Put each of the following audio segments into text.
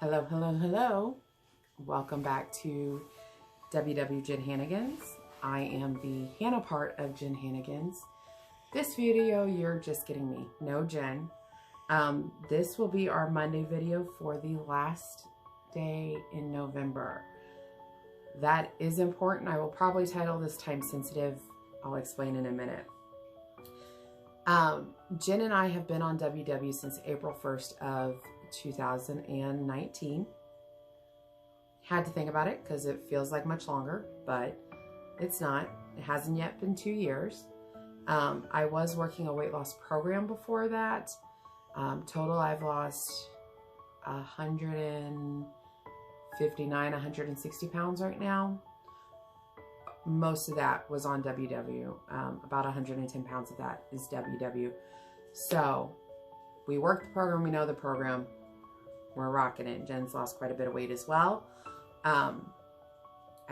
Hello, hello, hello. Welcome back to JenHannagans. I am the Hannah part of JenHannagans. This video, you're just getting me, no Jen. This will be our Monday video for the last day in November. That is important. I will probably title this time sensitive. I'll explain in a minute. Jen and I have been on WW since April 1st of 2019. Had to think about it because it feels like much longer, but it's not. It hasn't yet been 2 years. I was working a weight loss program before that. Total, I've lost 159, 160 pounds right now. Most of that was on WW. About 110 pounds of that is WW. So we work the program, we know the program, we're rocking it. Jen's lost quite a bit of weight as well. I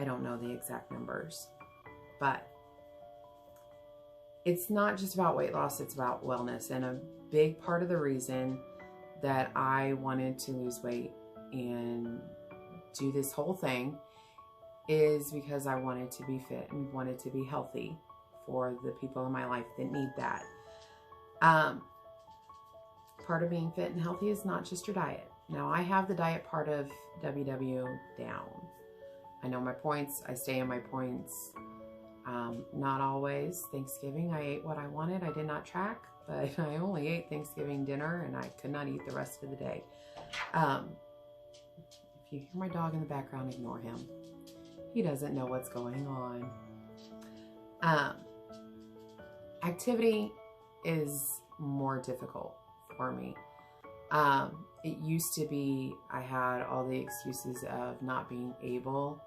don't know the exact numbers, but it's not just about weight loss, it's about wellness. And a big part of the reason that I wanted to lose weight and do this whole thing is because I wanted to be fit and wanted to be healthy for the people in my life that need that. Part of being fit and healthy is not just your diet. Now, I have the diet part of WW down. I know my points. I stay in my points. Not always. Thanksgiving, I ate what I wanted. I did not track, but I only ate Thanksgiving dinner and I could not eat the rest of the day. If you hear my dog in the background, ignore him. He doesn't know what's going on. Activity is more difficult for me. It used to be I had all the excuses of not being able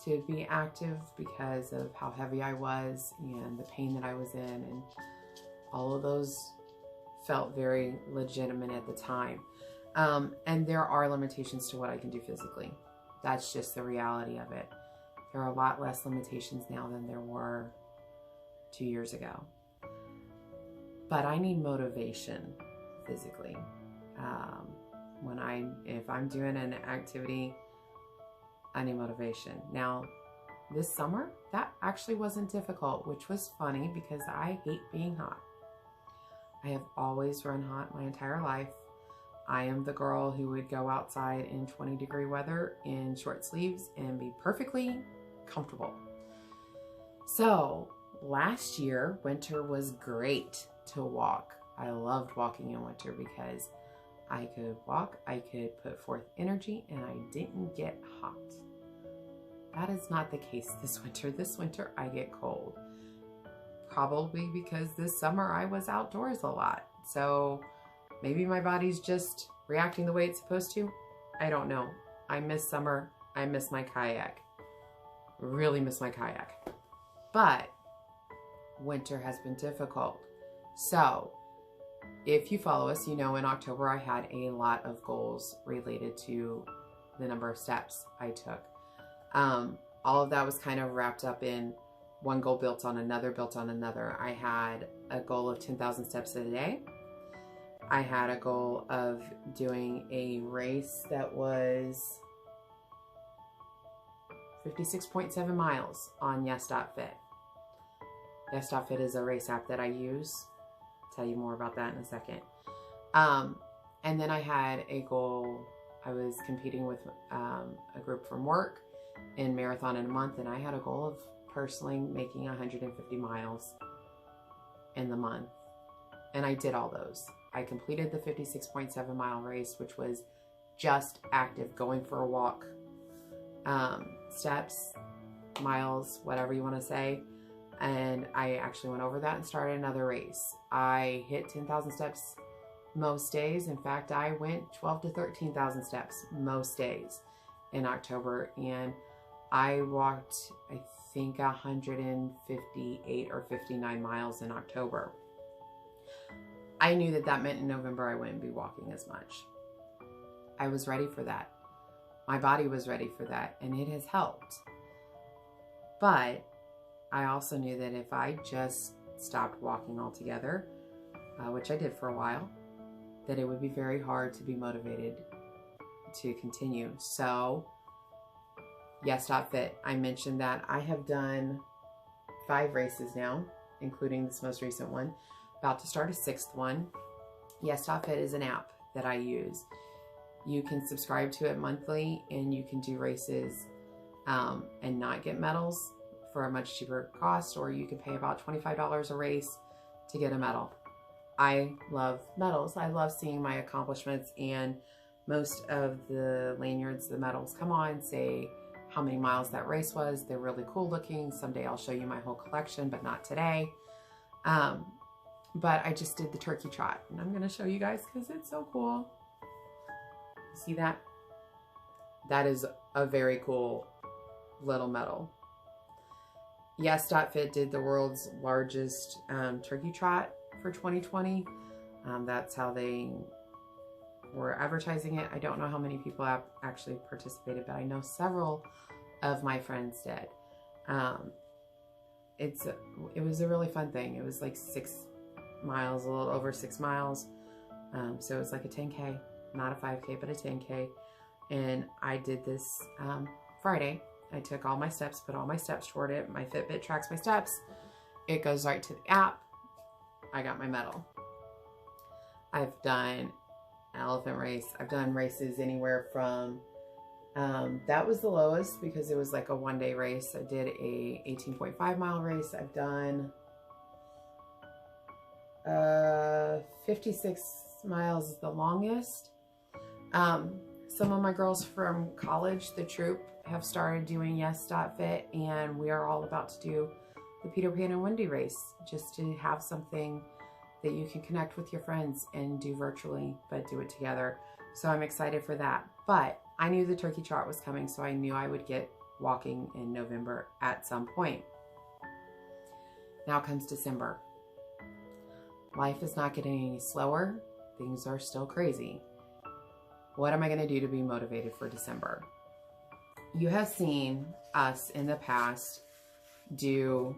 to be active because of how heavy I was and the pain that I was in, and all of those felt very legitimate at the time. And there are limitations to what I can do physically. That's just the reality of it. There are a lot less limitations now than there were 2 years ago. But I need motivation physically. If I'm doing an activity, I need motivation. Now, this summer, that actually wasn't difficult, which was funny because I hate being hot. I have always run hot my entire life. I am the girl who would go outside in 20-degree weather in short sleeves and be perfectly comfortable. So last year, winter was great to walk. I loved walking in winter because I could walk, I could put forth energy, and I didn't get hot. That is not the case this winter. This winter, I get cold. Probably because this summer I was outdoors a lot. So maybe my body's just reacting the way it's supposed to. I don't know. I miss summer. I miss my kayak. Really miss my kayak. But winter has been difficult. So if you follow us, you know in October I had a lot of goals related to the number of steps I took. All of that was kind of wrapped up in one goal built on another. I had a goal of 10,000 steps a day. I had a goal of doing a race that was 56.7 miles on Yes.fit. Yes.fit is a race app that I use. I'll tell you more about that in a second. And then I had a goal. I was competing with a group from work in marathon in a month, and I had a goal of personally making 150 miles in the month. And I did all those. I completed the 56.7 mile race, which was just active, going for a walk, steps, miles, whatever you want to say. And I actually went over that and started another race. I hit 10,000 steps most days. In fact, I went 12 to 13,000 steps most days in October. And I walked, I think, 158 or 59 miles in October. I knew that that meant in November I wouldn't be walking as much. I was ready for that. My body was ready for that, and it has helped. But I also knew that if I just stopped walking altogether, which I did for a while, that it would be very hard to be motivated to continue. So Yes.Fit, I mentioned that I have done 5 races now, including this most recent one. About to start a 6th one. Yes.Fit is an app that I use. You can subscribe to it monthly, and you can do races and not get medals for a much cheaper cost, or you can pay about $25 a race to get a medal. I love medals. I love seeing my accomplishments, and most of the lanyards, the medals come on, say how many miles that race was. They're really cool looking. Someday I'll show you my whole collection, but not today. But I just did the turkey trot, and I'm gonna show you guys because it's so cool. See that? That is a very cool little medal. Yes.Fit did the world's largest turkey trot for 2020. That's how they were advertising it. I don't know how many people actually participated, but I know several of my friends did. It was a really fun thing. It was like 6 miles, a little over 6 miles. So it was like a 10K, not a 5K, but a 10K. And I did this Friday. I took all my steps, put all my steps toward it. My Fitbit tracks my steps. It goes right to the app. I got my medal. I've done an elephant race. I've done races anywhere from, that was the lowest because it was like a 1-day race. I did a 18.5 mile race. I've done 56 miles is the longest. Some of my girls from college, the troop, have started doing Yes.Fit, and we are all about to do the Peter Pan and Wendy race, just to have something that you can connect with your friends and do virtually, but do it together. So I'm excited for that. But I knew the turkey trot was coming, so I knew I would get walking in November at some point. Now comes December. Life is not getting any slower. Things are still crazy. What am I going to do to be motivated for December? You have seen us in the past do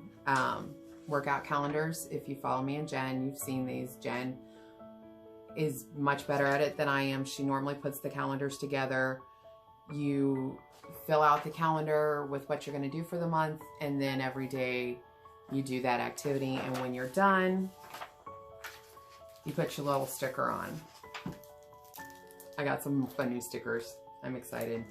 workout calendars. If you follow me and Jen, you've seen these. Jen is much better at it than I am. She normally puts the calendars together. You fill out the calendar with what you're going to do for the month, and then every day you do that activity, and when you're done, you put your little sticker on. I got some fun new stickers. I'm excited.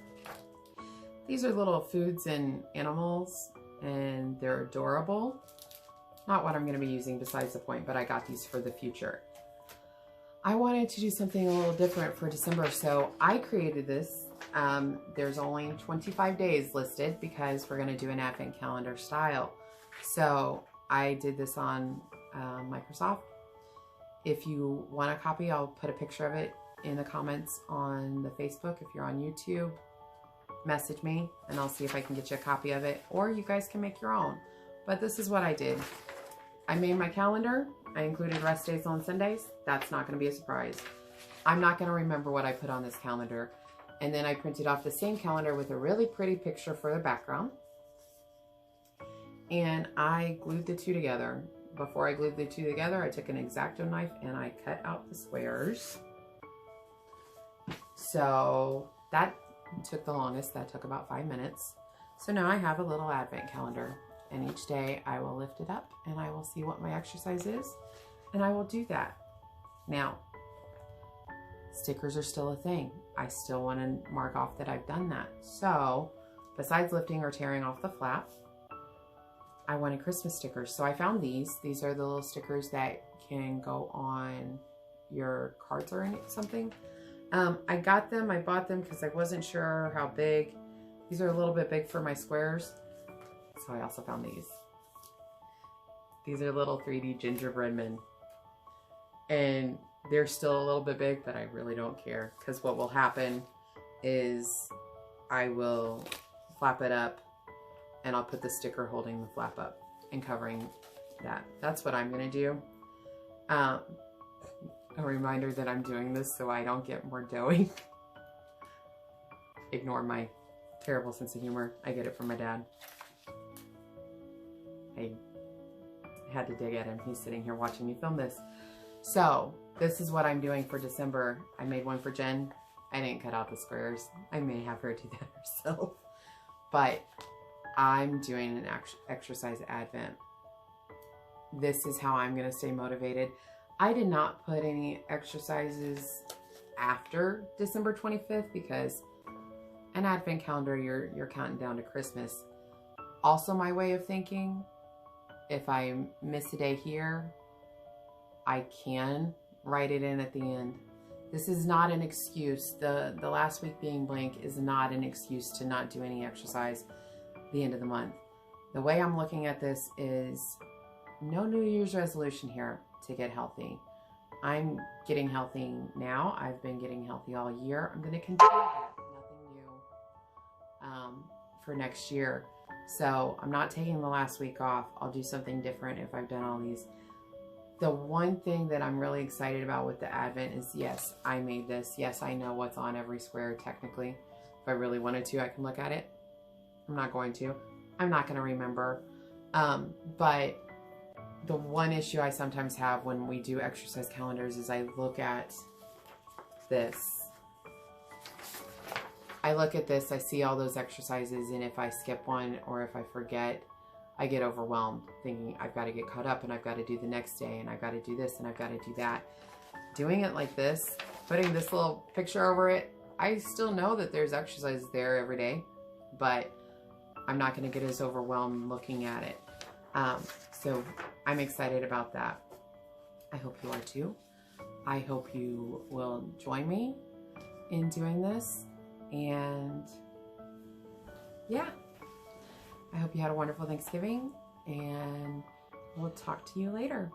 These are little foods and animals, and they're adorable. Not what I'm going to be using besides the point, but I got these for the future. I wanted to do something a little different for December, so I created this. There's only 25 days listed because we're going to do an advent calendar style. So I did this on Microsoft. If you want a copy, I'll put a picture of it in the comments on the Facebook. If you're on YouTube, message me and I'll see if I can get you a copy of it, or you guys can make your own. But this is what I did. I made my calendar. I included rest days on Sundays. That's not going to be a surprise. I'm not going to remember what I put on this calendar. And then I printed off the same calendar with a really pretty picture for the background. And I glued the two together. Before I glued the two together, I took an X-Acto knife and I cut out the squares. So that took the longest. That took about 5 minutes. So now I have a little advent calendar, and each day I will lift it up and I will see what my exercise is, and I will do that. Now, stickers are still a thing. I still want to mark off that I've done that. So besides lifting or tearing off the flap, I wanted Christmas stickers. So I found these. These are the little stickers that can go on your cards or something. I got them, I bought them because I wasn't sure how big. These are a little bit big for my squares. So I also found these. These are little 3D gingerbread men. And they're still a little bit big, but I really don't care. Because what will happen is I will flap it up and I'll put the sticker holding the flap up and covering that. That's what I'm going to do. A reminder that I'm doing this so I don't get more doughy. Ignore my terrible sense of humor. I get it from my dad. I had to dig at him. He's sitting here watching me film this. So this is what I'm doing for December. I made one for Jen I didn't cut out the squares. I may have her do that herself. But I'm doing an exercise advent. This is how I'm going to stay motivated. I did not put any exercises after December 25th because an advent calendar, you're counting down to Christmas. Also my way of thinking, if I miss a day here, I can write it in at the end. This is not an excuse. The last week being blank is not an excuse to not do any exercise the end of the month. The way I'm looking at this is no New Year's resolution here to get healthy. I'm getting healthy now. I've been getting healthy all year. I'm going to continue that. Nothing new for next year. So I'm not taking the last week off. I'll do something different if I've done all these. The one thing that I'm really excited about with the Advent is, yes, I made this. Yes, I know what's on every square technically. If I really wanted to, I can look at it. I'm not going to. I'm not going to remember. But the one issue I sometimes have when we do exercise calendars is I look at this. I look at this, I see all those exercises, and if I skip one or if I forget, I get overwhelmed thinking I've got to get caught up and I've got to do the next day and I've got to do this and I've got to do that. Doing it like this, putting this little picture over it, I still know that there's exercises there every day, but I'm not going to get as overwhelmed looking at it. So I'm excited about that. I hope you are too. I hope you will join me in doing this. And yeah, I hope you had a wonderful Thanksgiving, and we'll talk to you later.